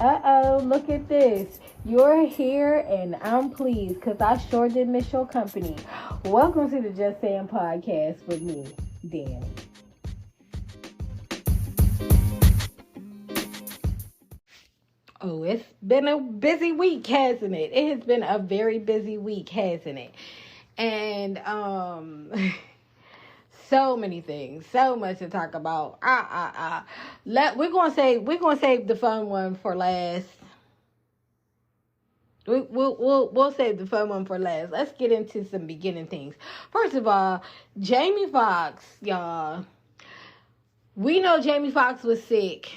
Uh-oh, look at this. You're here and I'm pleased because I sure did miss your company. Welcome to the Just Saying podcast with me, Danny. Oh, it's been a busy week, hasn't it? It has been a very busy week, hasn't it? And so many things, so much to talk about. We're gonna save the fun one for last. We'll save the fun one for last. Let's get into some beginning things. First of all, Jamie Foxx, y'all. We know Jamie Foxx was sick.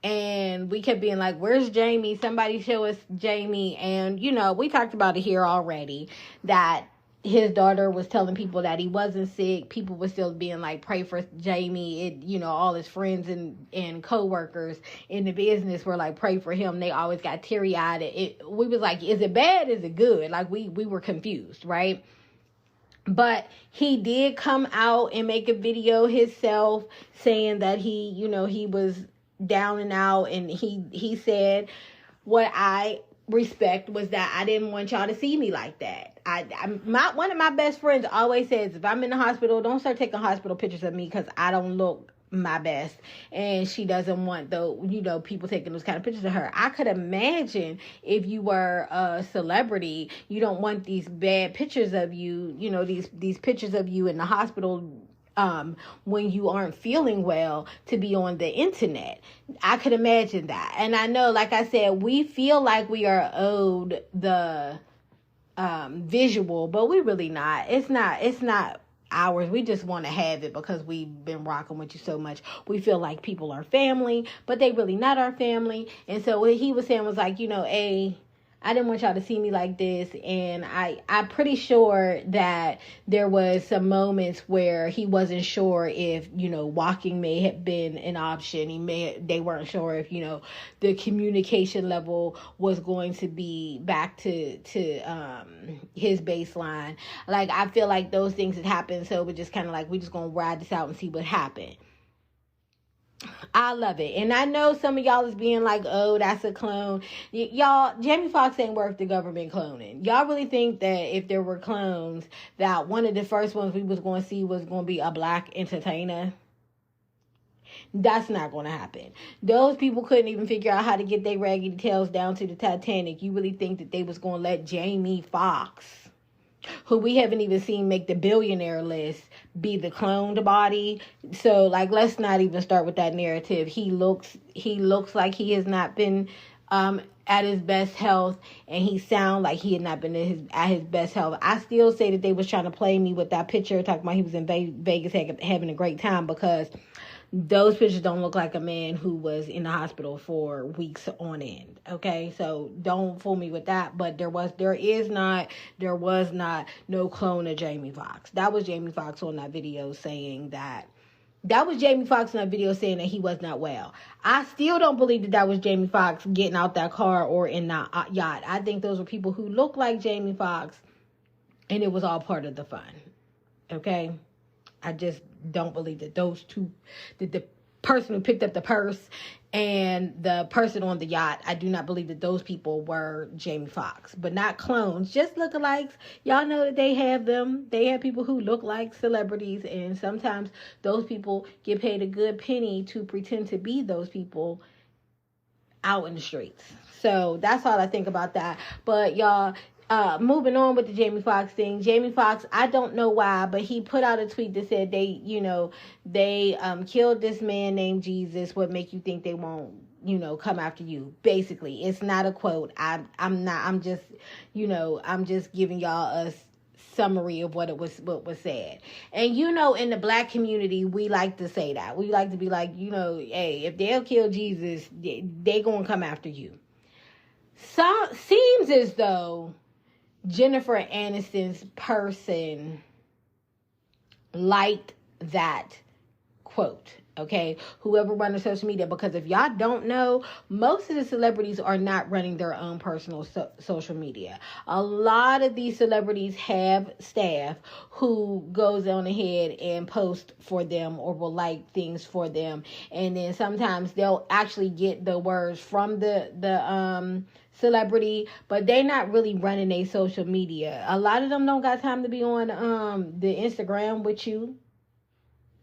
And we kept being like, where's Jamie? Somebody show us Jamie. And, we talked about it here already. That his daughter was telling people that he wasn't sick. People were still being like, pray for Jamie. All his friends and co-workers in the business were like, pray for him. They always got teary-eyed. We was like, is it bad? Is it good? Like, we were confused, right? But he did come out and make a video himself saying that he was down and out, and he said what I respect was that I didn't want y'all to see me like that. One of my best friends always says, if I'm in the hospital, don't start taking hospital pictures of me because I don't look my best, and she doesn't want people taking those kind of pictures of her. I could imagine if you were a celebrity, you don't want these bad pictures of you, these pictures of you in the hospital when you aren't feeling well to be on the internet. I could imagine that. And I know, like I said, we feel like we are owed the visual, but we really not. It's not ours. We just want to have it because we've been rocking with you so much. We feel like people are family, but they really not our family. And so what he was saying was like, I didn't want y'all to see me like this. And I'm pretty sure that there was some moments where he wasn't sure if, walking may have been an option. They weren't sure if, the communication level was going to be back to his baseline. Like, I feel like those things had happened. So we're just kind of like, we're just going to ride this out and see what happened. I love it. And I know some of y'all is being like, oh, that's a clone. Y'all, Jamie Foxx ain't worth the government cloning. Y'all really think that if there were clones, that one of the first ones we was going to see was going to be a black entertainer? That's not going to happen. Those people couldn't even figure out how to get their raggedy tails down to the Titanic. You really think that they was going to let Jamie Foxx, who we haven't even seen make the billionaire list, be the cloned body? So, like, let's not even start with that narrative. He looks like he has not been at his best health, and he sound like he had not been at his best health. I still say that they was trying to play me with that picture, talking about he was in Vegas having a great time, because those pictures don't look like a man who was in the hospital for weeks on end. Okay, so don't fool me with that. But there was not no clone of Jamie Foxx. That was Jamie Foxx on that video saying that. That was Jamie Foxx in that video saying that he was not well. I still don't believe that was Jamie Foxx getting out that car or in that yacht. I think those were people who look like Jamie Foxx, and it was all part of the fun. Okay? I just don't believe that those two, that the person who picked up the purse and the person on the yacht, I do not believe that those people were Jamie Foxx, but not clones, just lookalikes. Y'all know that they have them. They have people who look like celebrities, and sometimes those people get paid a good penny to pretend to be those people out in the streets. So that's all I think about that. But y'all, moving on with the Jamie Foxx thing. Jamie Foxx, I don't know why, but he put out a tweet that said they killed this man named Jesus. What make you think they won't, come after you? Basically, it's not a quote. I'm just giving y'all a summary of what was said. And in the black community, we like to say that. We like to be like, hey, if they'll kill Jesus, they gonna come after you. So seems as though Jennifer Aniston's person liked that quote. Okay, whoever run the social media, because if y'all don't know, most of the celebrities are not running their own personal social media. A lot of these celebrities have staff who goes on ahead and post for them or will like things for them, and then sometimes they'll actually get the words from the celebrity, but they're not really running a social media. A lot of them don't got time to be on the Instagram with you.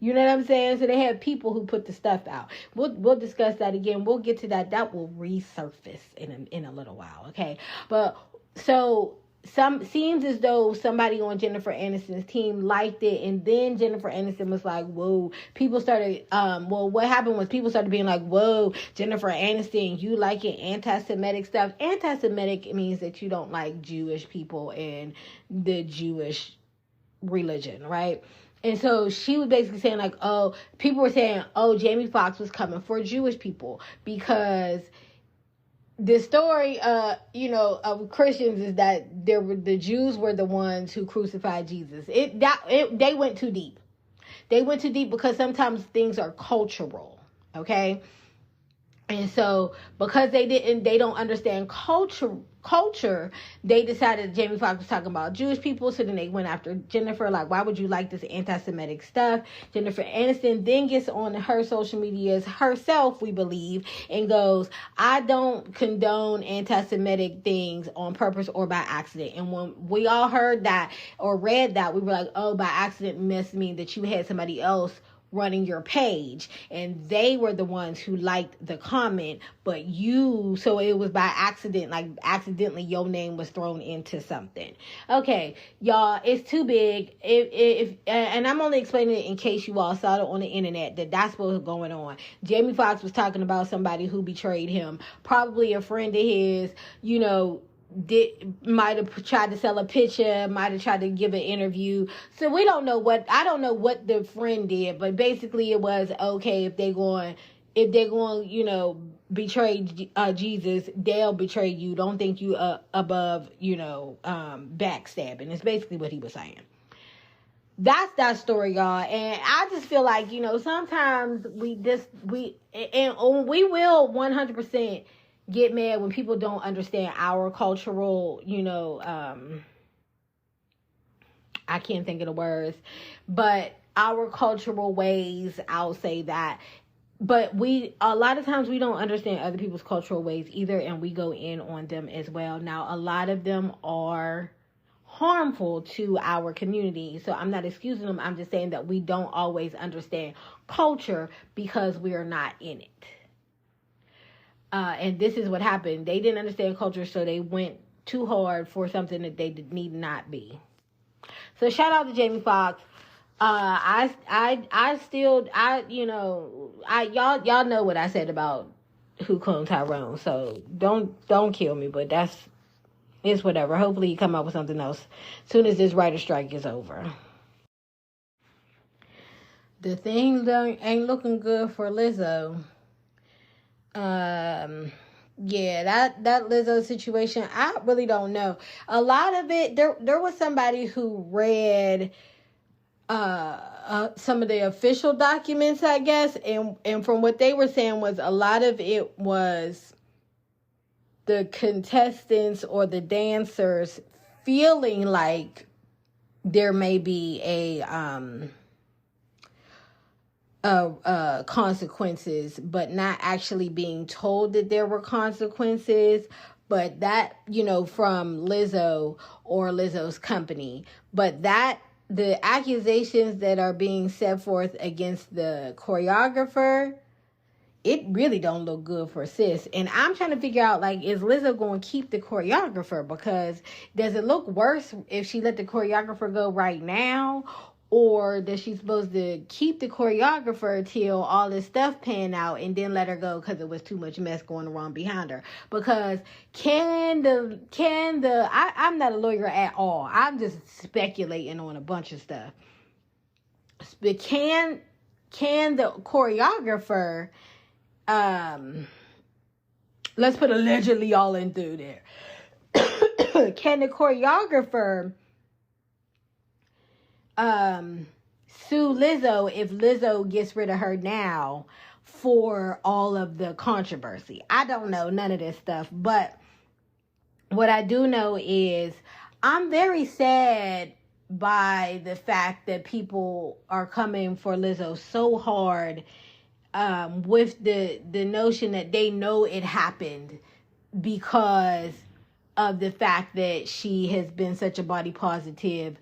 You know what I'm saying? So they have people who put the stuff out. We'll discuss that again. We'll get to that. That will resurface in a little while, okay? But so seems as though somebody on Jennifer Aniston's team liked it, and then Jennifer Aniston was like, "Whoa!" People started. What happened was people started being like, "Whoa, Jennifer Aniston, you liking anti-Semitic stuff?" Anti-Semitic means that you don't like Jewish people and the Jewish religion, right? And so she was basically saying like, oh, people were saying, oh, Jamie Foxx was coming for Jewish people because the story, of Christians is that the Jews were the ones who crucified Jesus. They went too deep. They went too deep because sometimes things are cultural, okay? And so because they don't understand culture, they decided that Jamie Foxx was talking about Jewish people. So then they went after Jennifer, like, why would you like this anti-Semitic stuff? Jennifer Aniston then gets on her social medias herself, we believe, and goes, I don't condone anti-Semitic things on purpose or by accident. And when we all heard that or read that, we were like, oh, by accident must mean that you had somebody else running your page and they were the ones who liked the comment, but so it was by accident, like accidentally your name was thrown into something. Okay, y'all, it's too big. And I'm only explaining it in case you all saw it on the internet that's what was going on. Jamie Foxx was talking about somebody who betrayed him, probably a friend of his, might have tried to sell a picture, might have tried to give an interview. So I don't know what the friend did, but basically it was, okay, if they're going, betray Jesus, they'll betray you. Don't think you above, backstabbing. It's basically what he was saying. That's that story, y'all. And I just feel like, sometimes we will 100% get mad when people don't understand our cultural, I can't think of the words, but our cultural ways, I'll say that. But a lot of times we don't understand other people's cultural ways either, and we go in on them as well. Now, a lot of them are harmful to our community, so I'm not excusing them. I'm just saying that we don't always understand culture because we are not in it. And this is what happened. They didn't understand culture, so they went too hard for something that they need not be. So shout out to Jamie Foxx. Y'all know what I said about who cloned Tyrone. So don't kill me, but it's whatever. Hopefully he come up with something else soon as this writer strike is over. The thing ain't looking good for Lizzo. That Lizzo situation, I really don't know. A lot of it, there was somebody who read some of the official documents, I guess, and from what they were saying was a lot of it was the contestants or the dancers feeling like there may be a consequences, but not actually being told that there were consequences, but that, from Lizzo or Lizzo's company. But the accusations that are being set forth against the choreographer, it really don't look good for sis. And I'm trying to figure out, like, is Lizzo going to keep the choreographer? Because does it look worse if she let the choreographer go right now? Or does she supposed to keep the choreographer till all this stuff pan out and then let her go because it was too much mess going around behind her? Because I'm not a lawyer at all. I'm just speculating on a bunch of stuff. But can the choreographer, let's put allegedly all in through there. Can the choreographer sue Lizzo if Lizzo gets rid of her now for all of the controversy. I don't know none of this stuff, but what I do know is I'm very sad by the fact that people are coming for Lizzo so hard, with the notion that they know it happened because of the fact that she has been such a body positive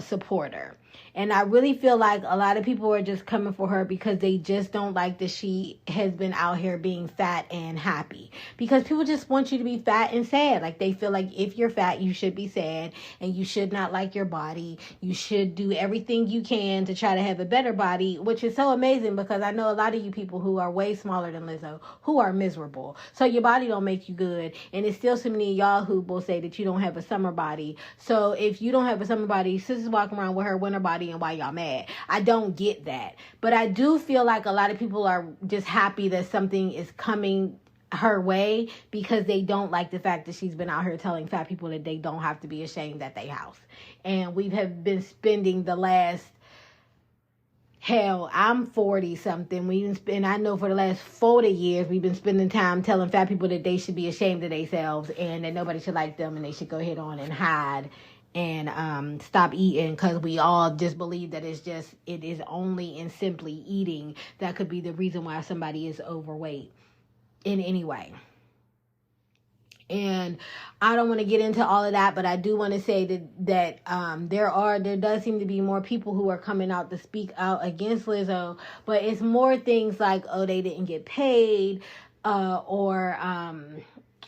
supporter. And I really feel like a lot of people are just coming for her because they just don't like that she has been out here being fat and happy. Because people just want you to be fat and sad. Like, they feel like if you're fat, you should be sad and you should not like your body. You should do everything you can to try to have a better body, which is so amazing because I know a lot of you people who are way smaller than Lizzo who are miserable. So your body don't make you good. And it's still so many of y'all who will say that you don't have a summer body. So if you don't have a summer body, sis is walking around with her winter body, and why y'all mad? I don't get that. But I do feel like a lot of people are just happy that something is coming her way because they don't like the fact that she's been out here telling fat people that they don't have to be ashamed at their house. And we have been spending the last, hell, I'm 40 something. And I know for the last 40 years, we've been spending time telling fat people that they should be ashamed of themselves and that nobody should like them and they should go ahead on and hide and stop eating, because we all just believe that it is only and simply eating that could be the reason why somebody is overweight in any way. And I don't want to get into all of that, but I do want to say that there does seem to be more people who are coming out to speak out against Lizzo, but it's more things like, oh, they didn't get paid, or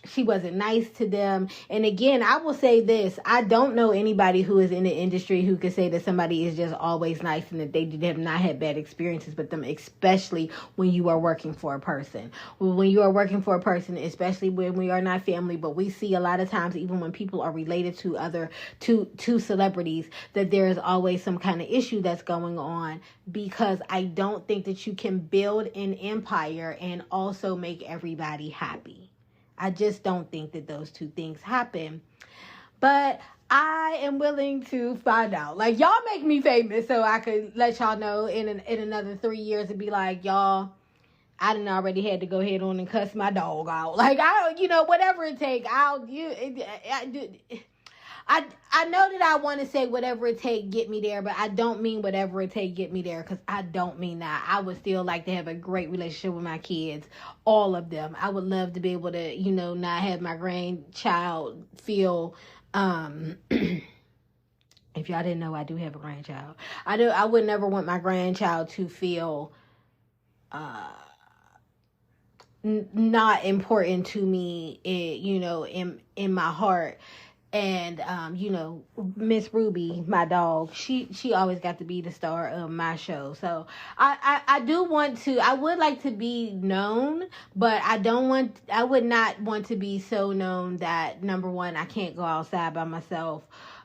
she wasn't nice to them. And again, I will say this. I don't know anybody who is in the industry who could say that somebody is just always nice and that they have not had bad experiences with them, especially when you are working for a person. When you are working for a person, especially when we are not family, but we see a lot of times, even when people are related to celebrities, that there is always some kind of issue that's going on, because I don't think that you can build an empire and also make everybody happy. I just don't think that those two things happen. But I am willing to find out. Like, y'all make me famous so I could let y'all know in another 3 years and be like, y'all, I done already had to go ahead on and cuss my dog out. Like, whatever it take, I know that I want to say whatever it take, get me there, but I don't mean whatever it take, get me there, because I don't mean that. I would still like to have a great relationship with my kids, all of them. I would love to be able to, not have my grandchild feel, if y'all didn't know, I do have a grandchild. I would never want my grandchild to feel, not important to me, in my heart. And, Miss Ruby, my dog, she always got to be the star of my show. So I would like to be known, but I would not want to be so known that, number one, I can't go outside by myself,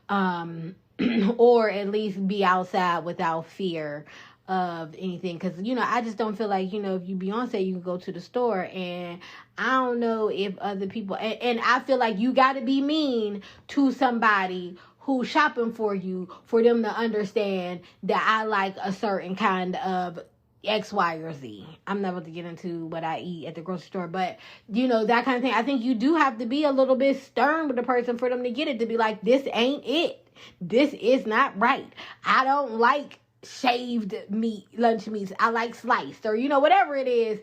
or at least be outside without fear of anything. Because, I just don't feel like, if you Beyonce, you can go to the store, and I don't know if other people, and I feel like you got to be mean to somebody who's shopping for you for them to understand that I like a certain kind of X, Y, or Z. I'm not about to get into what I eat at the grocery store, but, that kind of thing. I think you do have to be a little bit stern with the person for them to get it, to be like, this ain't it. This is not right. I don't like shaved meat, lunch meats. I like sliced, or whatever it is.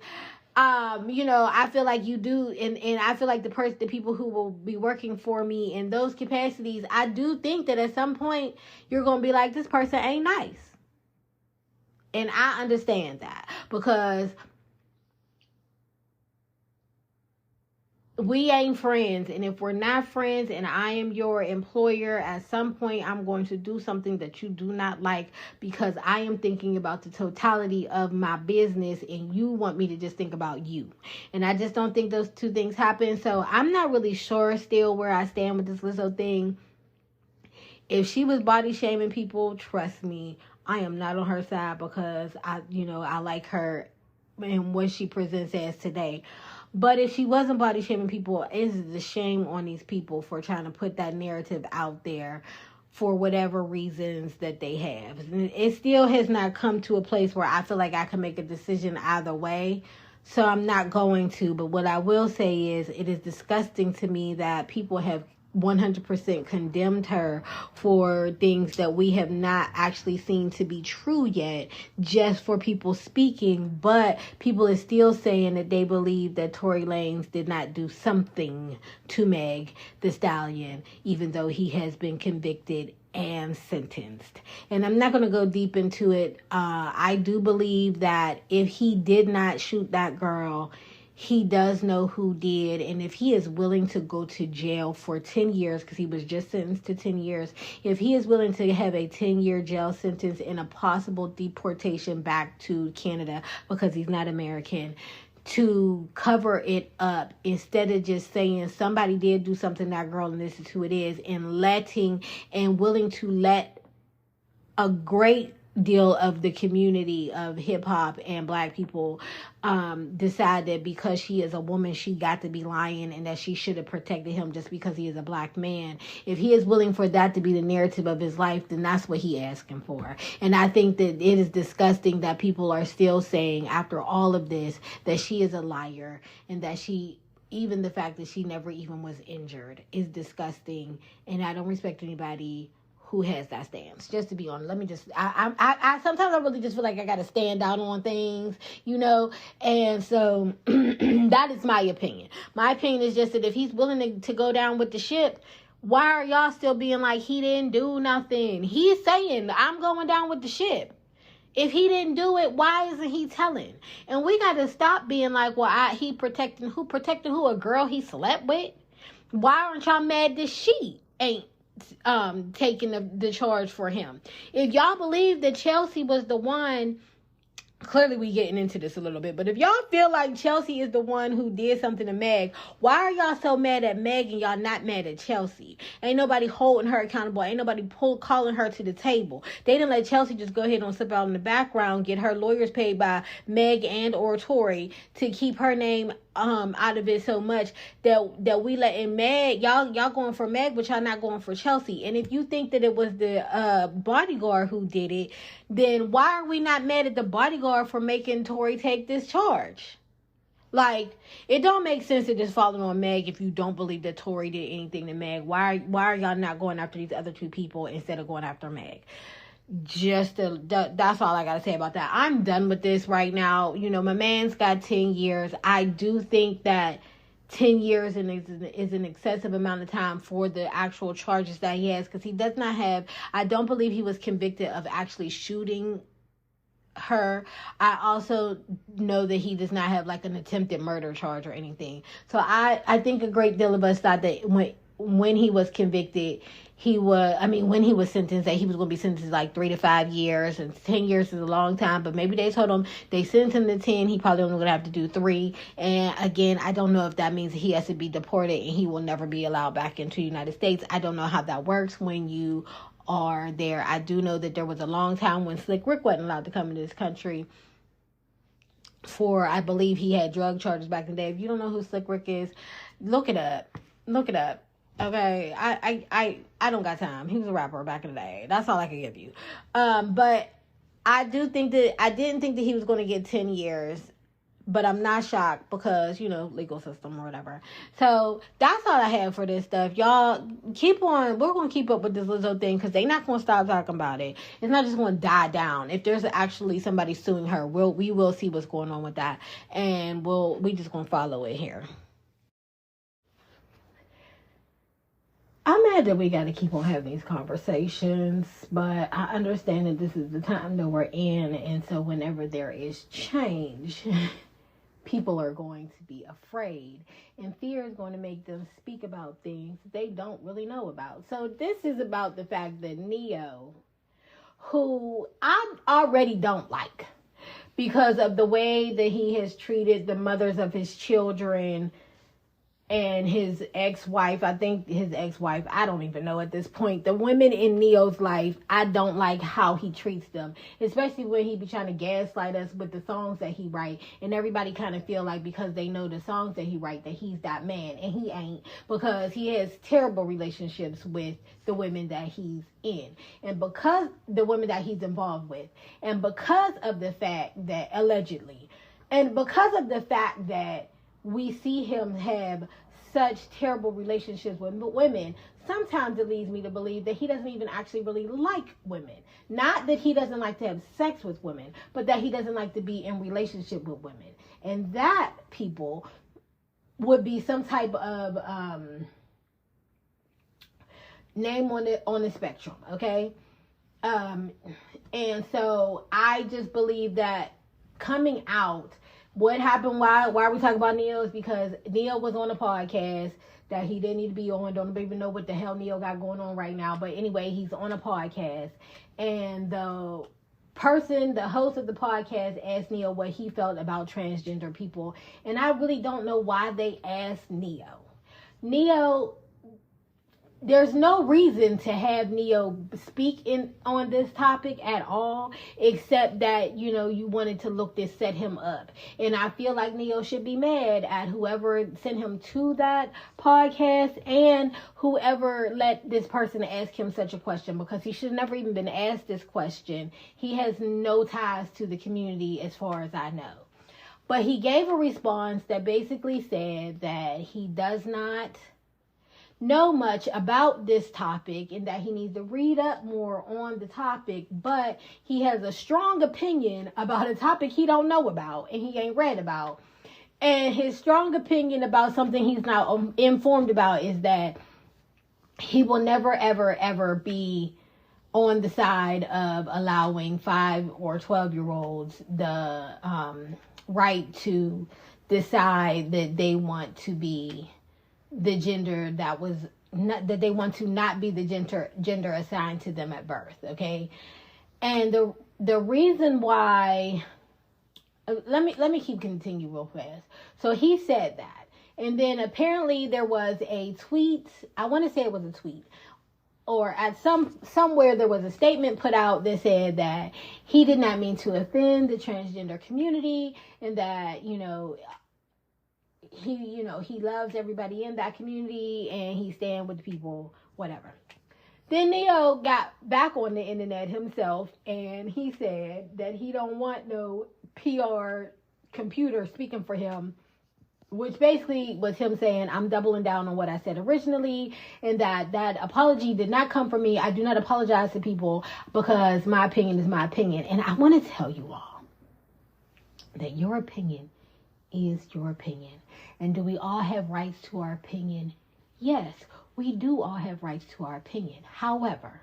I feel like you do, and I feel like the people who will be working for me in those capacities, I do think that at some point you're gonna be like, this person ain't nice. And I understand that, because we ain't friends. And if we're not friends and I am your employer, at some point I'm going to do something that you do not like, because I am thinking about the totality of my business and you want me to just think about you. And I just don't think those two things happen. So I'm not really sure still where I stand with this Lizzo thing. If she was body shaming people, trust me, I am not on her side, because I like her and what she presents as today. But if she wasn't body shaming people, it's the shame on these people for trying to put that narrative out there for whatever reasons that they have. It still has not come to a place where I feel like I can make a decision either way. So I'm not going to. But what I will say is it is disgusting to me that people have 100% condemned her for things that we have not actually seen to be true yet, just for people speaking. But people are still saying that they believe that Tory Lanez did not do something to Meg Thee Stallion, even though he has been convicted and sentenced. And I'm not going to go deep into it. I do believe that if he did not shoot that girl, he does know who did, and if he is willing to go to jail for 10 years, because he was just sentenced to 10 years, if he is willing to have a 10-year jail sentence and a possible deportation back to Canada because he's not American, to cover it up instead of just saying somebody did do something to that girl and this is who it is, and willing to let a great deal of the community of hip-hop and black people decide that because she is a woman, she got to be lying and that she should have protected him just because he is a black man. If he is willing for that to be the narrative of his life, then that's what he asking for. And I think that it is disgusting that people are still saying after all of this that she is a liar, and that even the fact that she never even was injured is disgusting. And I don't respect anybody who has that stance. Just to be honest, let me just, I sometimes I really just feel like I got to stand out on things, and so that is my opinion. My opinion is just that if he's willing to go down with the ship, why are y'all still being like he didn't do nothing? He's saying, I'm going down with the ship. If he didn't do it, why isn't he telling? And we got to stop being like, well, he protecting who? A girl he slept with? Why aren't y'all mad that she ain't taking the charge for him? If y'all believe that Chelsea was the one, clearly we getting into this a little bit, but if y'all feel like Chelsea is the one who did something to Meg, why are y'all so mad at Meg and y'all not mad at Chelsea? Ain't nobody holding her accountable. Ain't nobody calling her to the table. They didn't let Chelsea just go ahead and slip out in the background, get her lawyers paid by Meg and or Tory to keep her name out of it so much that we letting Meg, y'all going for Meg, but y'all not going for Chelsea. And if you think that it was the bodyguard who did it, then why are we not mad at the bodyguard for making Tory take this charge? Like, it don't make sense to just falling on Meg if you don't believe that Tory did anything to Meg. Why are y'all not going after these other two people instead of going after Meg? That's all I gotta say about that. I'm done with this right now. My man's got 10 years. I do think that 10 years is an excessive amount of time for the actual charges that he has, because he does not have, I don't believe he was convicted of actually shooting her. I also know that he does not have like an attempted murder charge or anything. So I think a great deal of us thought that when he was convicted, when he was sentenced, that he was going to be sentenced like 3 to 5 years, and 10 years is a long time, but maybe they told him, they sentenced him to 10, he probably only going to have to do 3. And again, I don't know if that means he has to be deported and he will never be allowed back into the United States. I don't know how that works when you are there. I do know that there was a long time when Slick Rick wasn't allowed to come into this country for, I believe he had drug charges back in the day. If you don't know who Slick Rick is, look it up. Okay, I don't got time. He was a rapper back in the day. That's all I can give you. But I didn't think that he was going to get 10 years, but I'm not shocked because, legal system or whatever. So that's all I have for this stuff. Y'all keep on. We're going to keep up with this Lizzo thing because they're not going to stop talking about it. It's not just going to die down. If there's actually somebody suing her, we will see what's going on with that. And we just going to follow it here. I'm mad that we got to keep on having these conversations, but I understand that this is the time that we're in, and so whenever there is change, people are going to be afraid, and fear is going to make them speak about things they don't really know about. So this is about the fact that Neo, who I already don't like because of the way that he has treated the mothers of his children, and his ex-wife, I think his ex-wife, I don't even know at this point. The women in Neo's life, I don't like how he treats them, especially when he be trying to gaslight us with the songs that he write, and everybody kind of feel like because they know the songs that he write that he's that man, and he ain't, because he has terrible relationships with the women that he's in, and because the women that he's involved with, and because of the fact that allegedly, and because of the fact that we see him have such terrible relationships with women, sometimes it leads me to believe that he doesn't even actually really like women. Not that he doesn't like to have sex with women, but that he doesn't like to be in relationship with women. And that, people, would be some type of name on the spectrum, okay? And so I just believe that coming out, what happened, why are we talking about Neo, is because Neo was on a podcast that he didn't need to be on. Don't even know what the hell Neo got going on right now. But anyway, he's on a podcast. And the host of the podcast asked Neo what he felt about transgender people. And I really don't know why they asked Neo. There's no reason to have Neo speak on this topic at all, except that, you wanted to set him up. And I feel like Neo should be mad at whoever sent him to that podcast and whoever let this person ask him such a question, because he should have never even been asked this question. He has no ties to the community as far as I know. But he gave a response that basically said that he does not know much about this topic and that he needs to read up more on the topic, but he has a strong opinion about a topic he don't know about and he ain't read about. And his strong opinion about something he's not informed about is that he will never, ever, ever be on the side of allowing 5 or 12-year-olds the right to decide that they want to be the gender that they want to not be the gender assigned to them at birth, okay? And the reason why, let me continue real fast. So he said that, and then apparently there was a tweet. I want to say it was a tweet, or at somewhere there was a statement put out that said that he did not mean to offend the transgender community, and that he loves everybody in that community and he stand with people, whatever. Then Neo got back on the internet himself and he said that he don't want no PR computer speaking for him, which basically was him saying, I'm doubling down on what I said originally, and that apology did not come from me. I do not apologize to people because my opinion is my opinion. And I want to tell you all that your opinion is your opinion. And do we all have rights to our opinion? Yes, we do all have rights to our opinion. However,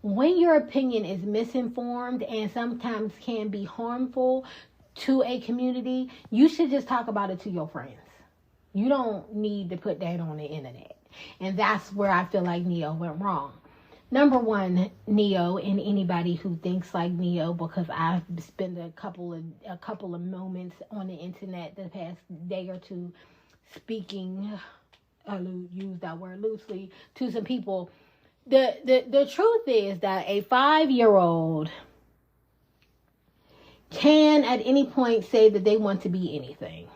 when your opinion is misinformed and sometimes can be harmful to a community, you should just talk about it to your friends. You don't need to put that on the internet. And that's where I feel like Neo went wrong. Number one, Neo, and anybody who thinks like Neo, because I've spent a couple of moments on the internet the past day or two speaking, I use that word loosely, to some people. The truth is that a 5-year-old can at any point say that they want to be anything.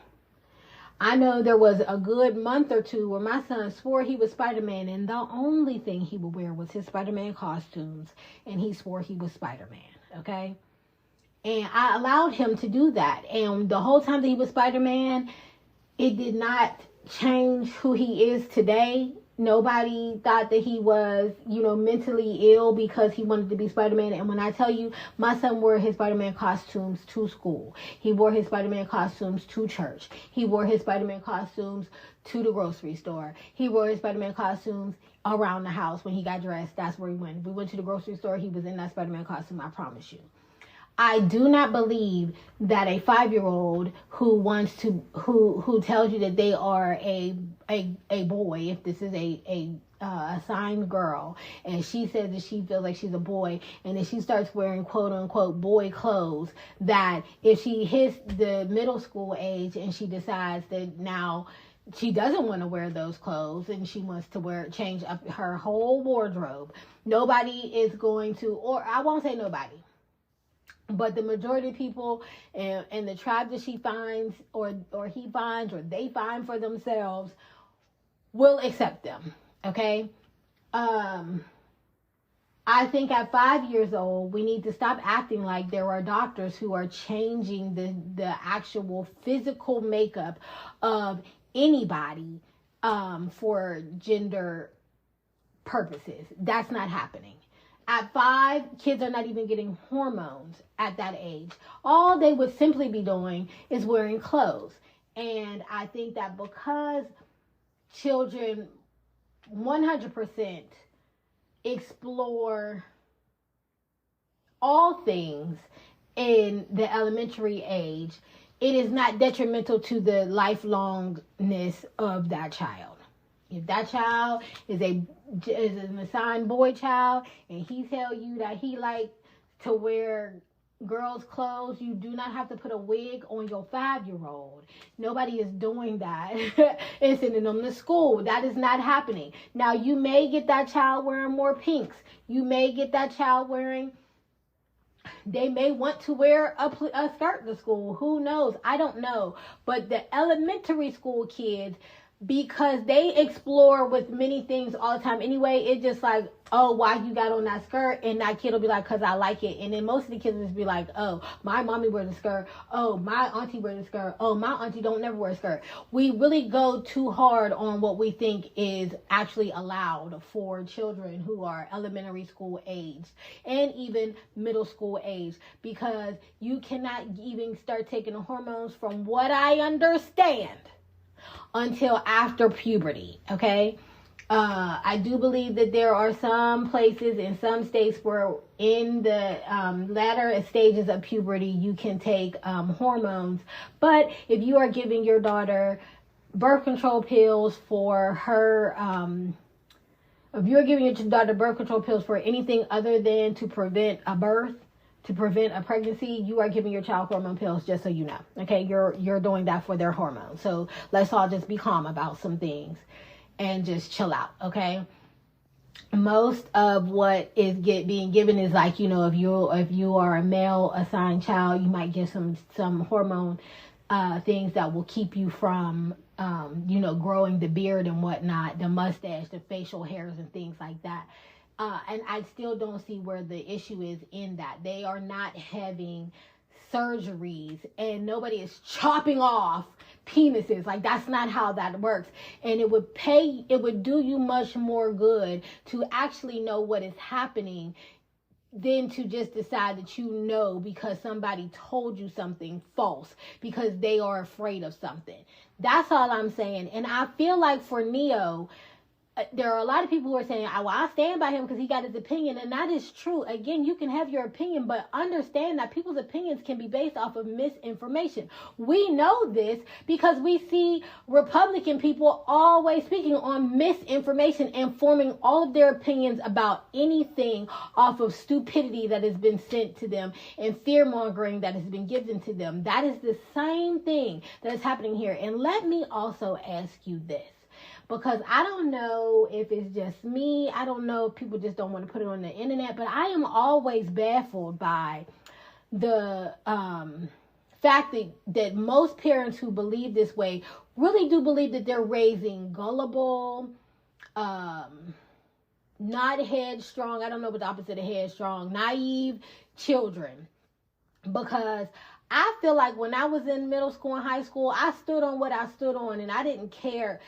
I know there was a good month or two where my son swore he was Spider-Man, and the only thing he would wear was his Spider-Man costumes, and he swore he was Spider-Man, okay? And I allowed him to do that, and the whole time that he was Spider-Man, it did not change who he is today. Nobody thought that he was, mentally ill because he wanted to be Spider-Man. And when I tell you, my son wore his Spider-Man costumes to school. He wore his Spider-Man costumes to church. He wore his Spider-Man costumes to the grocery store. He wore his Spider-Man costumes around the house. When he got dressed, that's where he went. We went to the grocery store. He was in that Spider-Man costume, I promise you. I do not believe that a 5-year-old who tells you that they are a boy, if this is a assigned girl, and she says that she feels like she's a boy, and then she starts wearing quote unquote boy clothes, that if she hits the middle school age and she decides that now she doesn't want to wear those clothes and she wants to change up her whole wardrobe. Nobody is going to, or I won't say nobody, but the majority of people and the tribe that she finds or he finds or they find for themselves will accept them. Okay. I think at 5 years old, we need to stop acting like there are doctors who are changing the actual physical makeup of anybody for gender purposes. That's not happening. At 5, kids are not even getting hormones at that age. All they would simply be doing is wearing clothes. And I think that because children 100% explore all things in the elementary age, it is not detrimental to the lifelongness of that child. If that child is an assigned boy child and he tell you that he like to wear girls' clothes, you do not have to put a wig on your 5-year-old. Nobody is doing that and sending them to school. That is not happening. Now, you may get that child wearing more pinks. You may get that child they may want to wear a skirt to school. Who knows? I don't know. But the elementary school kids, because they explore with many things all the time anyway, it's just like, oh, why you got on that skirt? And that kid will be like, because I like it. And then most of the kids will just be like, oh, my mommy wears a skirt. Oh, my auntie wears a skirt. Oh, my auntie don't never wear a skirt. We really go too hard on what we think is actually allowed for children who are elementary school age and even middle school age, because you cannot even start taking the hormones, from what I understand, until after puberty. Okay. I do believe that there are some places in some states where in the latter stages of puberty you can take hormones. But if you are giving your daughter birth control pills for her, if you're giving your daughter birth control pills for anything other than to prevent a birth, to prevent a pregnancy, you are giving your child hormone pills, just so you know. Okay, you're doing that for their hormones. So let's all just be calm about some things and just chill out. Okay. Most of what is being given is like, if you are a male assigned child, you might get some hormone things that will keep you from growing the beard and whatnot, the mustache, the facial hairs and things like that. And I still don't see where the issue is in that. They are not having surgeries and nobody is chopping off penises. Like, that's not how that works. And it would do you much more good to actually know what is happening than to just decide that because somebody told you something false, because they are afraid of something. That's all I'm saying. And I feel like for Neo, there are a lot of people who are saying, I stand by him because he got his opinion. And that is true. Again, you can have your opinion, but understand that people's opinions can be based off of misinformation. We know this because we see Republican people always speaking on misinformation and forming all of their opinions about anything off of stupidity that has been sent to them and fear-mongering that has been given to them. That is the same thing that is happening here. And let me also ask you this, because I don't know if it's just me. I don't know if people just don't want to put it on the internet, but I am always baffled by the fact that most parents who believe this way really do believe that they're raising gullible, not headstrong, I don't know what the opposite of headstrong, naive children. Because I feel like when I was in middle school and high school, I stood on what I stood on and I didn't care.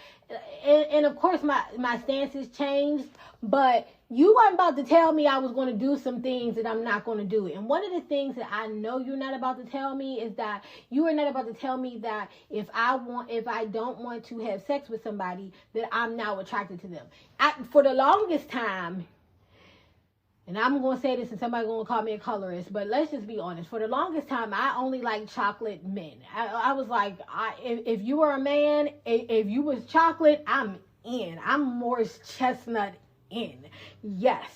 And of course, my stances changed, but you weren't about to tell me I was going to do some things that I'm not going to do. And one of the things that I know you're not about to tell me is that you are not about to tell me that if I don't want to have sex with somebody, that I'm now attracted to them. For the longest time, and I'm going to say this and somebody's going to call me a colorist, but let's just be honest. For the longest time, I only liked chocolate men. I was like, if you were a man, if you was chocolate, I'm in. I'm Morris Chestnut in. Yes.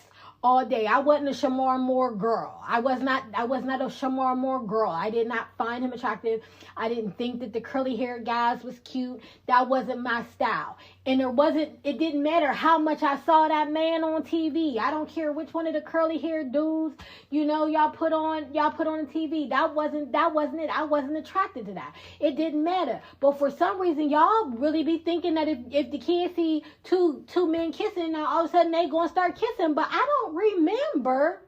all day. I wasn't a Shamar Moore girl. I was not a Shamar Moore girl. I did not find him attractive. I didn't think that the curly haired guys was cute. That wasn't my style. And it didn't matter how much I saw that man on TV. I don't care which one of the curly haired dudes, y'all put on TV. That wasn't it. I wasn't attracted to that. It didn't matter. But for some reason, y'all really be thinking that if the kids see two men kissing, now all of a sudden they gonna start kissing. But I don't remember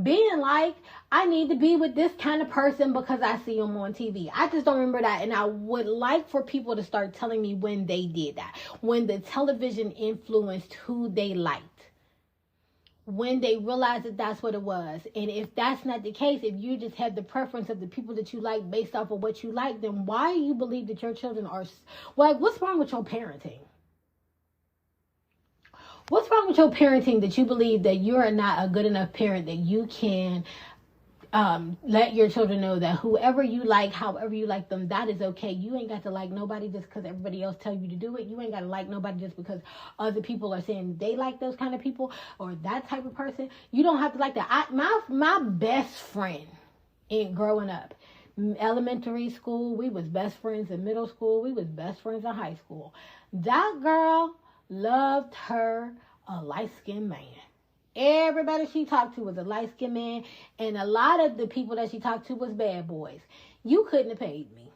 being like, I need to be with this kind of person because I see them on TV. I just don't remember that. And I would like for people to start telling me when they did that. When the television influenced who they liked. When they realized that that's what it was. And if that's not the case, if you just have the preference of the people that you like based off of what you like, then why do you believe that your children are... Like, what's wrong with your parenting? What's wrong with your parenting that you believe that you're not a good enough parent that you can let your children know that whoever you like, however you like them, that is okay. You ain't got to like nobody just because everybody else tell you to do it. You ain't got to like nobody just because other people are saying they like those kind of people or that type of person. You don't have to like that. My best friend in growing up, elementary school, we was best friends. In middle school, we was best friends in high school. That girl loved her a light-skinned man. Everybody she talked to was a light-skinned man, and a lot of the people that she talked to was bad boys. You couldn't have paid me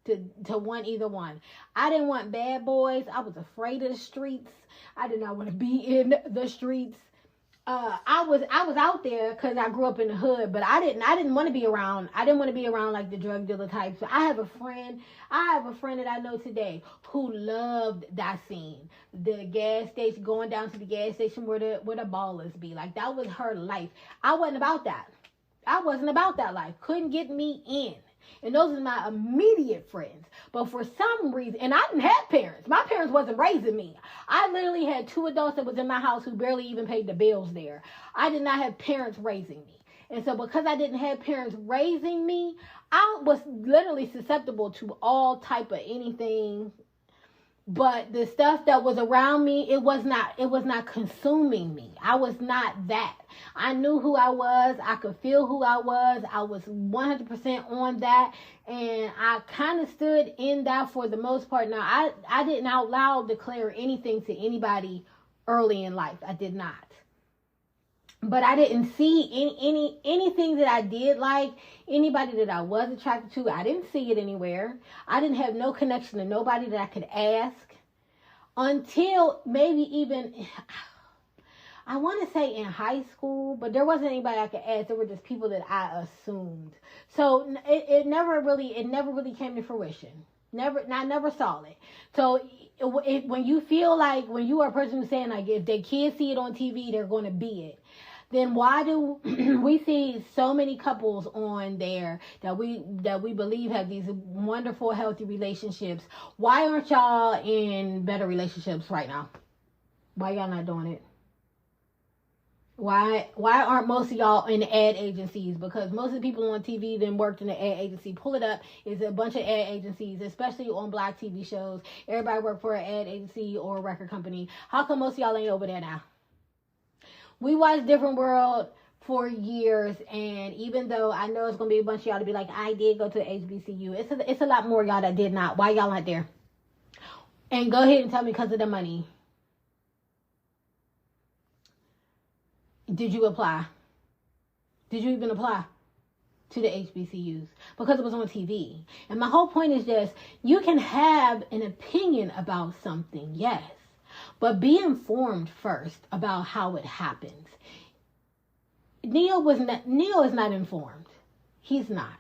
to want either one. I didn't want bad boys. I was afraid of the streets. I did not want to be in the streets. I was out there because I grew up in the hood, but I didn't want to be around. I didn't want to be around like the drug dealer types. I have a friend that I know today who loved that scene. The gas station, going down to the gas station where the ballers be. Like, that was her life. I wasn't about that. I wasn't about that life. Couldn't get me in. And those are my immediate friends. But for some reason, and I didn't have parents. My parents wasn't raising me. I literally had 2 adults that was in my house who barely even paid the bills there. I did not have parents raising me. And so because I didn't have parents raising me, I was literally susceptible to all type of anything. But the stuff that was around me, it was not consuming me. I was not that. I knew who I was. I could feel who I was. I was 100% on that. And I kind of stood in that for the most part. Now, I didn't out loud declare anything to anybody early in life. I did not. But I didn't see anything that I did like, anybody that I was attracted to. I didn't see it anywhere. I didn't have no connection to nobody that I could ask until maybe even, I want to say in high school, but there wasn't anybody I could ask. There were just people that I assumed. So it never really came to fruition. I never saw it. So when you feel like, when you are a person who's saying like, if their kids see it on TV, they're going to be it, then why do we see so many couples on there that we believe have these wonderful, healthy relationships? Why aren't y'all in better relationships right now? Why y'all not doing it? Why aren't most of y'all in ad agencies? Because most of the people on TV then worked in the ad agency. Pull it up. It's a bunch of ad agencies, especially on black TV shows. Everybody work for an ad agency or a record company. How come most of y'all ain't over there now? We watched Different World for years, and even though I know it's going to be a bunch of y'all to be like, I did go to HBCU, it's a lot more y'all that did not. Why y'all not there? And go ahead and tell me, because of the money. Did you apply? Did you even apply to the HBCUs? Because it was on TV. And my whole point is just, you can have an opinion about something, yes. But be informed first about how it happens. Neil is not informed. He's not.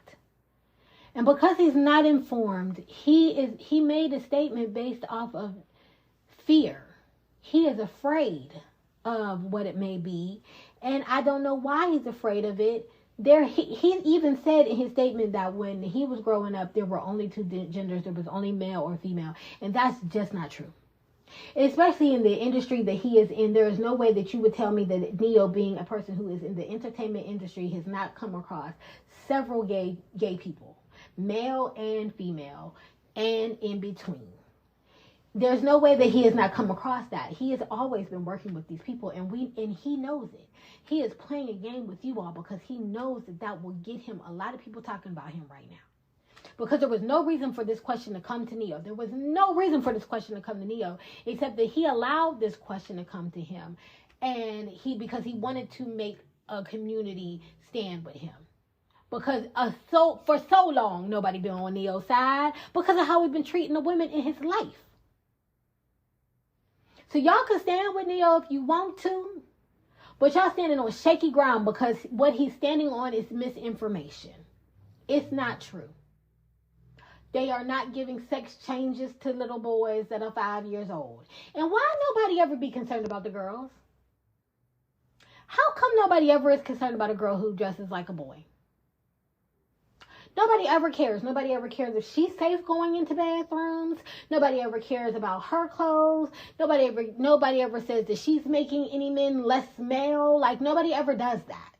And because he's not informed, he made a statement based off of fear. He is afraid of what it may be. And I don't know why he's afraid of it. He even said in his statement that when he was growing up, there were only 2 genders. There was only male or female. And that's just not true. Especially in the industry that he is in, there is no way that you would tell me that Neo, being a person who is in the entertainment industry, has not come across several gay people, male and female, and in between. There's no way that he has not come across that. He has always been working with these people, and he knows it. He is playing a game with you all because he knows that will get him a lot of people talking about him right now. Because there was no reason for this question to come to Neo. There was no reason for this question to come to Neo, except that he allowed this question to come to him, and because he wanted to make a community stand with him. Because for so long, nobody been on Neo's side because of how he's been treating the women in his life. So y'all can stand with Neo if you want to, but y'all standing on shaky ground because what he's standing on is misinformation. It's not true. They are not giving sex changes to little boys that are 5 years old. And why nobody ever be concerned about the girls? How come nobody ever is concerned about a girl who dresses like a boy? Nobody ever cares. Nobody ever cares if she's safe going into bathrooms. Nobody ever cares about her clothes. Nobody ever says that she's making any men less male. Like, nobody ever does that.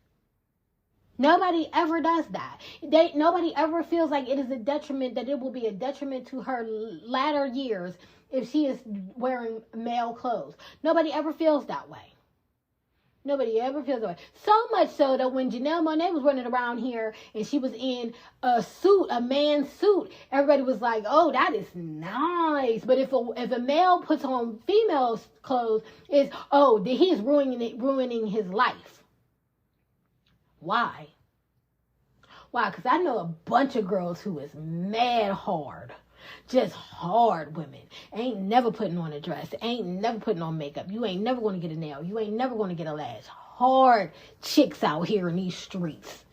Nobody ever does that. Nobody ever feels like it is a detriment, that it will be a detriment to her latter years if she is wearing male clothes. Nobody ever feels that way. Nobody ever feels that way. So much so that when Janelle Monáe was running around here and she was in a suit, a man's suit, everybody was like, oh, that is nice. But if a male puts on female's clothes, it's, oh, he's ruining his life. Why? Why? Because I know a bunch of girls who is mad hard. Just hard women. Ain't never putting on a dress. Ain't never putting on makeup. You ain't never going to get a nail. You ain't never going to get a lash. Hard chicks out here in these streets.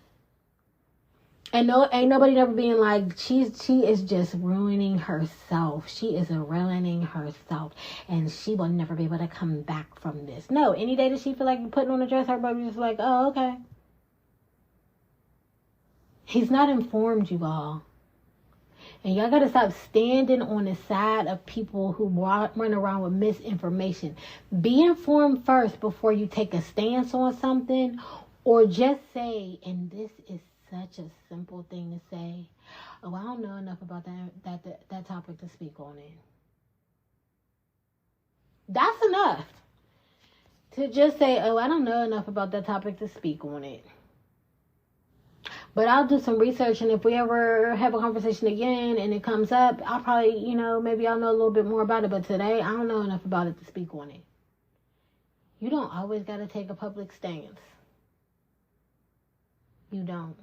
And ain't nobody ever being like, she is just ruining herself. She is ruining herself. And she will never be able to come back from this. No, any day that she feel like putting on a dress, everybody's just like, oh, okay. He's not informed, you all. And y'all got to stop standing on the side of people who run around with misinformation. Be informed first before you take a stance on something, or just say, and this is such a simple thing to say, oh, I don't know enough about that topic to speak on it. That's enough. To just say, oh, I don't know enough about that topic to speak on it. But I'll do some research, and if we ever have a conversation again and it comes up, I'll probably, maybe I'll know a little bit more about it. But today, I don't know enough about it to speak on it. You don't always got to take a public stance. You don't.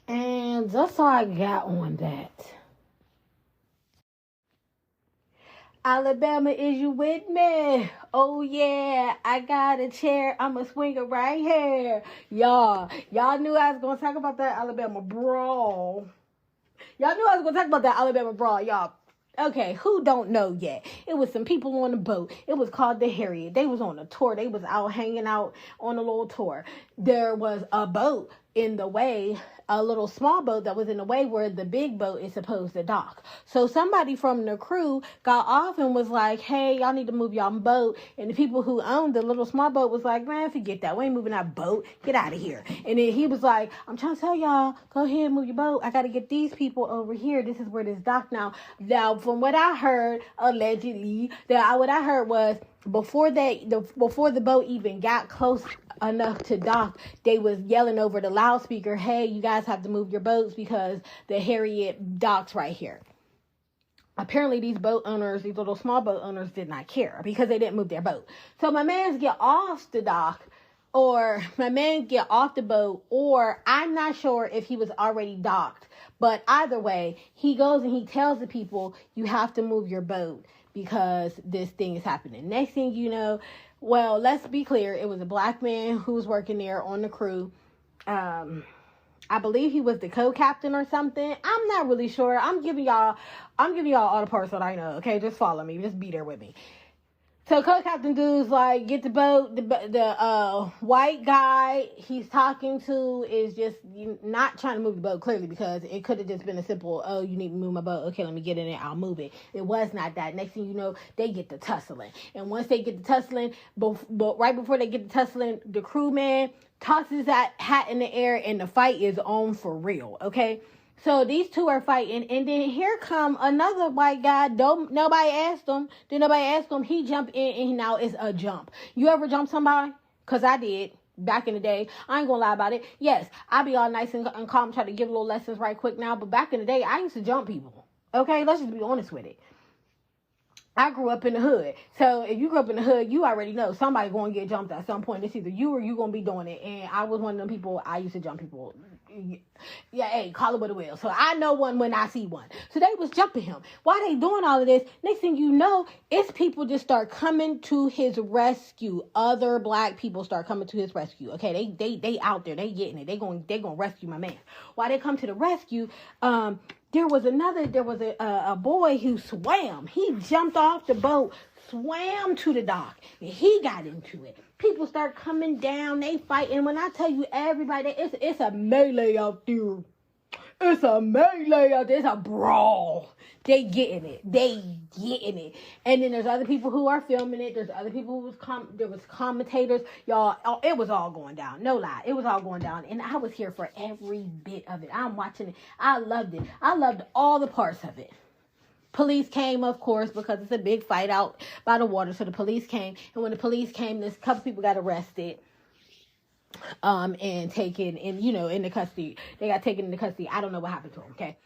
And that's all I got on that. Alabama, is you with me? Oh, yeah, I got a chair. I'm a swinger right here. Y'all knew I was going to talk about that Alabama brawl. Y'all. Okay, who don't know yet? It was some people on the boat. It was called the Harriet. They was on a tour. They was out hanging out on a little tour. There was a boat in the way, a little small boat that was in the way where the big boat is supposed to dock. So somebody from the crew got off and was like, hey, y'all need to move y'all boat. And the people who owned the little small boat was like, man, forget that. We ain't moving our boat. Get out of here. And then he was like, I'm trying to tell y'all, go ahead and move your boat. I got to get these people over here. This is where this dock now. Now, from what I heard, allegedly, what I heard was before the boat even got close enough to dock, they was yelling over the loudspeaker, hey, you guys have to move your boats because the Harriet docks right here. Apparently these little small boat owners did not care because they didn't move their boat. So my mans get off the dock, or my man get off the boat, or I'm not sure if he was already docked, but either way, he goes and he tells the people, you have to move your boat because this thing is happening. Next thing you know, well, let's be clear. It was a black man who was working there on the crew. I believe he was the co-captain or something. I'm not really sure. I'm giving y'all all the parts that I know. Okay, just follow me. Just be there with me. So co-captain dude's like, get the boat. The white guy he's talking to is just not trying to move the boat, clearly, because it could have just been a simple, oh, you need to move my boat. Okay, let me get in it. I'll move it. It was not that. Next thing you know, they get to tussling. And once they get to tussling, right before they get to tussling, the crewman tosses that hat in the air and the fight is on for real. Okay? So these two are fighting, and then here come another white guy. Nobody asked him. He jumped in, and now it's a jump. You ever jump somebody? Because I did back in the day. I ain't gonna lie about it. Yes, I be all nice and calm, try to give little lessons right quick now. But back in the day, I used to jump people. Okay, let's just be honest with it. I grew up in the hood. So if you grew up in the hood, you already know somebody going to get jumped at some point. It's either you or you going to be doing it. And I was one of them people, I used to jump people. Yeah, hey, call it what it will. So I know one when I see one. So they was jumping him. While they doing all of this, next thing you know, it's people just start coming to his rescue. Other black people start coming to his rescue. Okay, they out there, they getting it. They gonna rescue my man. While they come to the rescue, there was a boy who swam. He jumped off the boat, swam to the dock, and he got into it. People start coming down, they fighting. When I tell you everybody, it's a melee out there. It's a melee out there. It's a brawl. They getting it. And then there's other people who are filming it. There's other people who there was commentators. Y'all, it was all going down. No lie. It was all going down. And I was here for every bit of it. I'm watching it. I loved it. I loved all the parts of it. Police came, of course, because it's a big fight out by the water. So the police came. And when the police came, this couple people got arrested. And taken into custody. They got taken into custody. I don't know what happened to them, okay?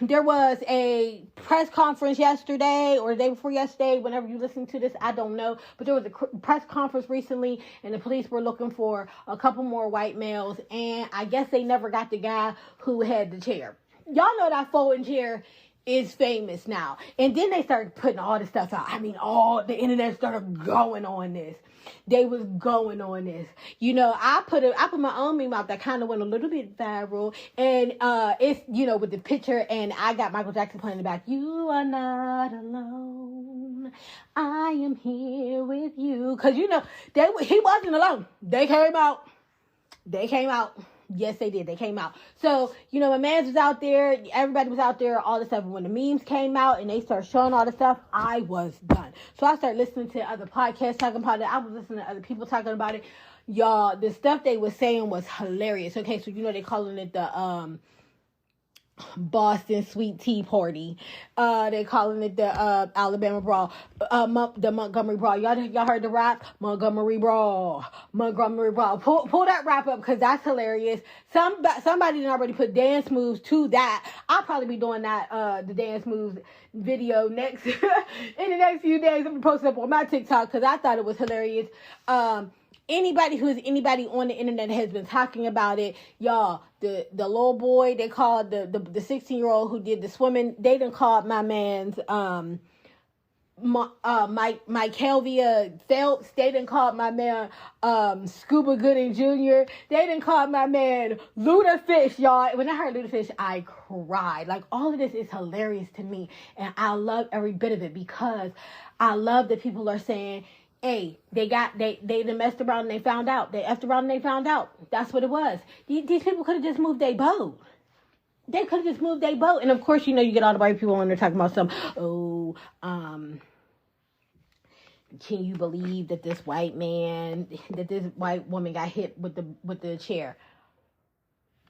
There was a press conference yesterday or the day before yesterday, whenever you listen to this, I don't know. But there was a press conference recently, and the police were looking for a couple more white males, and I guess they never got the guy who had the chair. Y'all know that folding chair is famous now. And then they started putting all this stuff out. I mean, all the internet started going on this. They was going on this. I put my own meme out that kind of went a little bit viral. And it's, with the picture, and I got Michael Jackson playing in the back. You are not alone. I am here with you. Because, he wasn't alone. They came out. Yes, they did. They came out. So, my man was out there. Everybody was out there, all this stuff. And when the memes came out and they started showing all this stuff, I was done. So I started listening to other podcasts talking about it. I was listening to other people talking about it. Y'all, the stuff they were saying was hilarious. Okay, so, they calling it the Boston Sweet Tea Party. They calling it the Alabama Brawl. The Montgomery Brawl. Y'all heard the rap? Montgomery Brawl. Pull that rap up, because that's hilarious. Somebody did already put dance moves to that. I'll probably be doing that the dance moves video next in the next few days. I'm gonna post it up on my TikTok because I thought it was hilarious. Anybody on the internet has been talking about it. Y'all, the little boy, they called the 16-year-old who did the swimming, they done called my man's Mike Helvia Phelps. They done called my man Scuba Gooding Jr. They done called my man Ludafish, y'all. When I heard Ludafish, I cried. Like, all of this is hilarious to me, and I love every bit of it, because I love that people are saying, hey, they done messed around and they found out. They effed around and they found out. That's what it was. These people could have just moved their boat. They could have just moved their boat. And of course, you get all the white people on there talking about can you believe that this white woman got hit with the chair?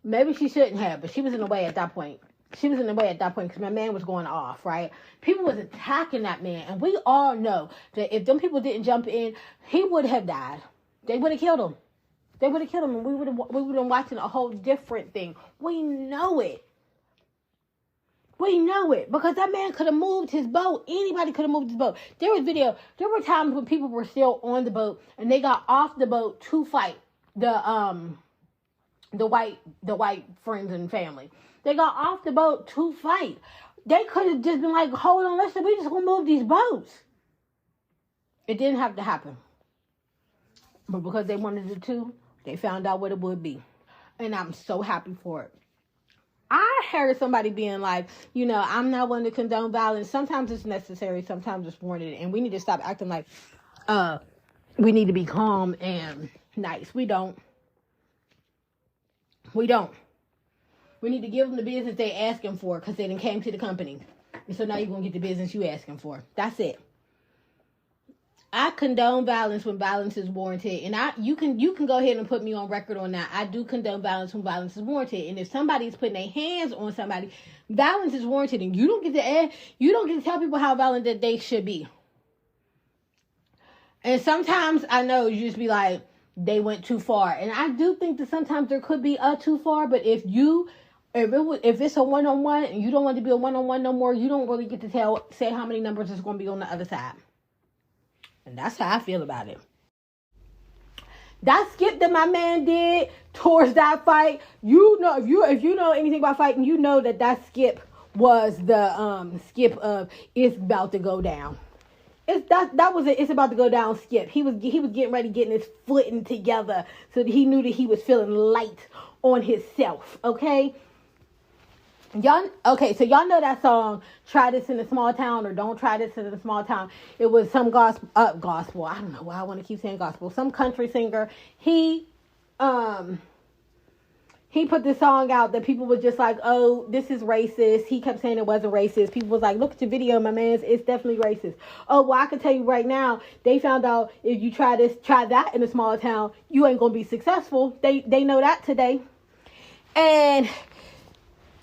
Maybe she shouldn't have, but she was in the way at that point. Because my man was going off, right? People was attacking that man. And we all know that if them people didn't jump in, he would have died. They would have killed him. And we would have been watching a whole different thing. We know it. Because that man could have moved his boat. Anybody could have moved his boat. There were times when people were still on the boat and they got off the boat to fight the white friends and family. They got off the boat to fight. They could have just been like, hold on, we just gonna move these boats. It didn't have to happen. But because they wanted it to, they found out what it would be. And I'm so happy for it. I heard somebody being like, I'm not one to condone violence. Sometimes it's necessary, sometimes it's warranted. And we need to stop acting like we need to be calm and nice. We don't. We need to give them the business they asking for, because they done came to the company. And so now you're going to get the business you asking for. That's it. I condone violence when violence is warranted, and you can go ahead and put me on record on that. I do condone violence when violence is warranted, and if somebody's putting their hands on somebody, violence is warranted, and you don't get to tell people how violent that they should be. And sometimes I know you just be like, they went too far, and I do think that sometimes there could be a too far. But if it's a one-on-one and you don't want to be a one-on-one no more, you don't really get to say how many numbers is going to be on the other side. And that's how I feel about it. That skip that my man did towards that fight, you know, if you know anything about fighting, you know that skip was the skip of it's about to go down. It's about to go down skip. He was getting ready, getting his footing together so that he knew that he was feeling light on himself. Okay. So y'all know that song, Try This in a Small Town or Don't Try This in a Small Town. It was some gospel, I don't know why I want to keep saying gospel. Some country singer, he put this song out that people were just like, oh, this is racist. He kept saying it wasn't racist. People was like, look at your video, my man, it's definitely racist. Oh, well, I can tell you right now, they found out if you try that in a small town, you ain't going to be successful. They know that today. And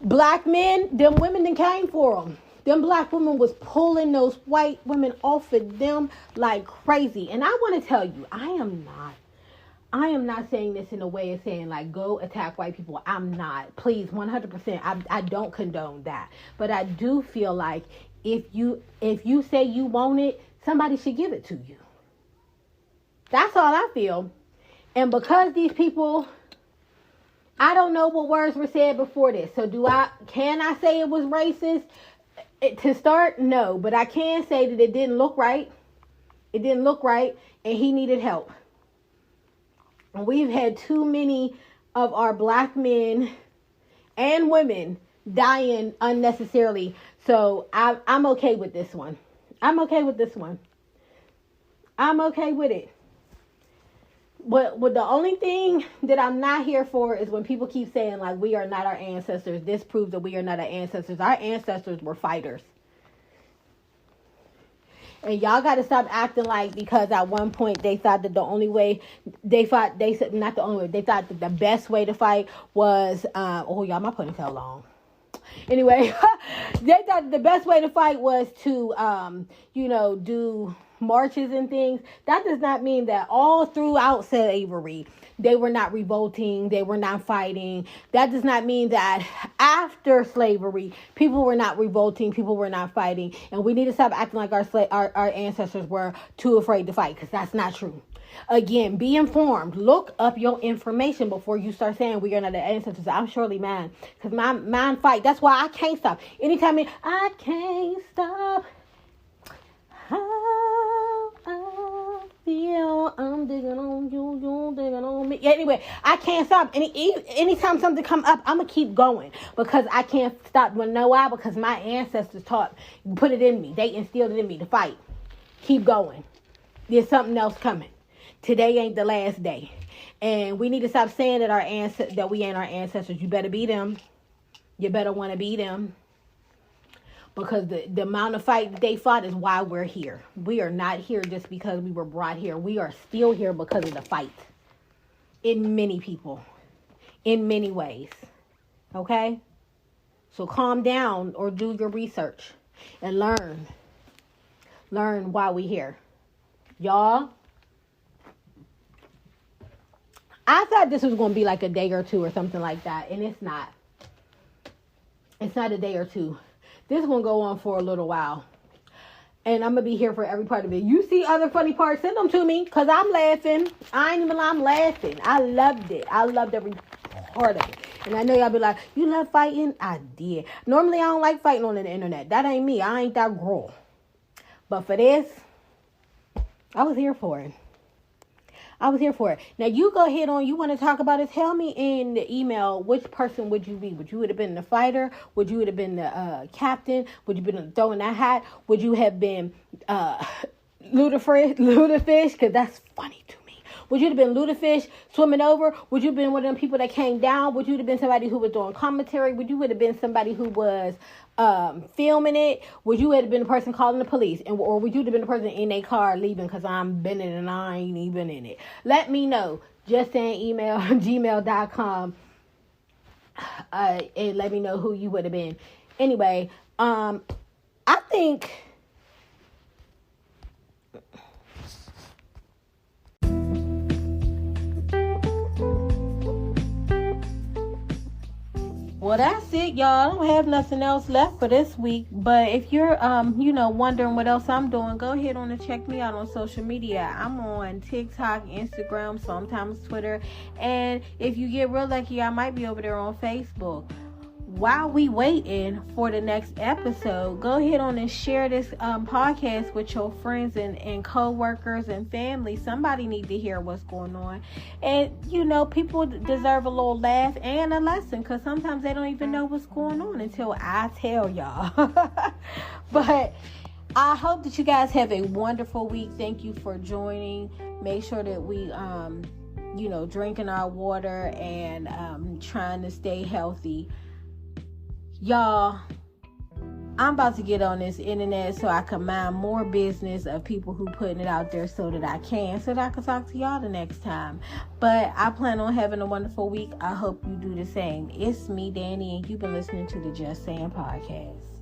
black men, them women that came for them. Them black women was pulling those white women off of them like crazy. And I want to tell you, I am not saying this in a way of saying like go attack white people. I'm not. Please, 100%. I don't condone that. But I do feel like if you say you want it, somebody should give it to you. That's all I feel. And because these people, I don't know what words were said before this. So can I say it was racist? To start, no. But I can say that it didn't look right. It didn't look right. And he needed help. And we've had too many of our black men and women dying unnecessarily. So I'm okay with this one. I'm okay with it. But the only thing that I'm not here for is when people keep saying like we are not our ancestors. This proves that we are not our ancestors. Our ancestors were fighters. And y'all got to stop acting like because at one point they thought that they thought that the best way to fight was, y'all, my ponytail long. Anyway, they thought the best way to fight was to, do marches and things. That does not mean that all throughout slavery they were not revolting, they were not fighting. That does not mean that after slavery people were not revolting, people were not fighting. And we need to stop acting like our ancestors were too afraid to fight, because that's not true. Again, be informed. Look up your information before you start saying we are not the ancestors. I'm surely mine, because my mind fight. That's why I can't stop. Anytime I can't stop. I'm digging on you, you digging on me. Yeah, anyway, I can't stop. Anytime something come up, I'm going to keep going, because I can't stop. You know why? Because my ancestors put it in me. They instilled it in me to fight. Keep going. There's something else coming. Today ain't the last day. And we need to stop saying that we ain't our ancestors. You better be them. You better want to be them. Because the amount of fight that they fought is why we're here. We are not here just because we were brought here. We are still here because of the fight. In many people. In many ways. Okay? So calm down or do your research. And learn. Learn why we're here. Y'all. I thought this was going to be like a day or two or something like that. And it's not. It's not a day or two. This is going to go on for a little while. And I'm going to be here for every part of it. You see other funny parts, send them to me. Because I'm laughing. I ain't even lie, I'm laughing. I loved it. I loved every part of it. And I know y'all be like, you love fighting? I did. Normally, I don't like fighting on the internet. That ain't me. I ain't that girl. But for this, I was here for it. I was here for it. Now, you go ahead on. You want to talk about it? Tell me in the email, which person would you be? Would you have been the fighter? Would you have been the captain? Would you have been throwing that hat? Would you have been Ludafish? Because that's funny to me. Would you have been Ludafish swimming over? Would you have been one of them people that came down? Would you have been somebody who was doing commentary? Would you have been somebody who was filming it? Would you have been the person calling the police? Or would you have been the person in a car leaving because I'm been in it and I ain't even in it? Let me know. JusSayin email gmail.com and let me know who you would have been. Anyway, I think well, that's it, y'all. I don't have nothing else left for this week. But if you're, wondering what else I'm doing, go ahead on and check me out on social media. I'm on TikTok, Instagram, sometimes Twitter. And if you get real lucky, I might be over there on Facebook. While we waiting for the next episode, go ahead on and share this podcast with your friends and co-workers and family. Somebody need to hear what's going on. And, people deserve a little laugh and a lesson, because sometimes they don't even know what's going on until I tell y'all. But I hope that you guys have a wonderful week. Thank you for joining. Make sure that we, drinking our water and trying to stay healthy. Y'all, I'm about to get on this internet so I can mind more business of people who putting it out there so that I can talk to y'all the next time. But I plan on having a wonderful week. I hope you do the same. It's me, Danny, and you've been listening to the JusSayin podcast.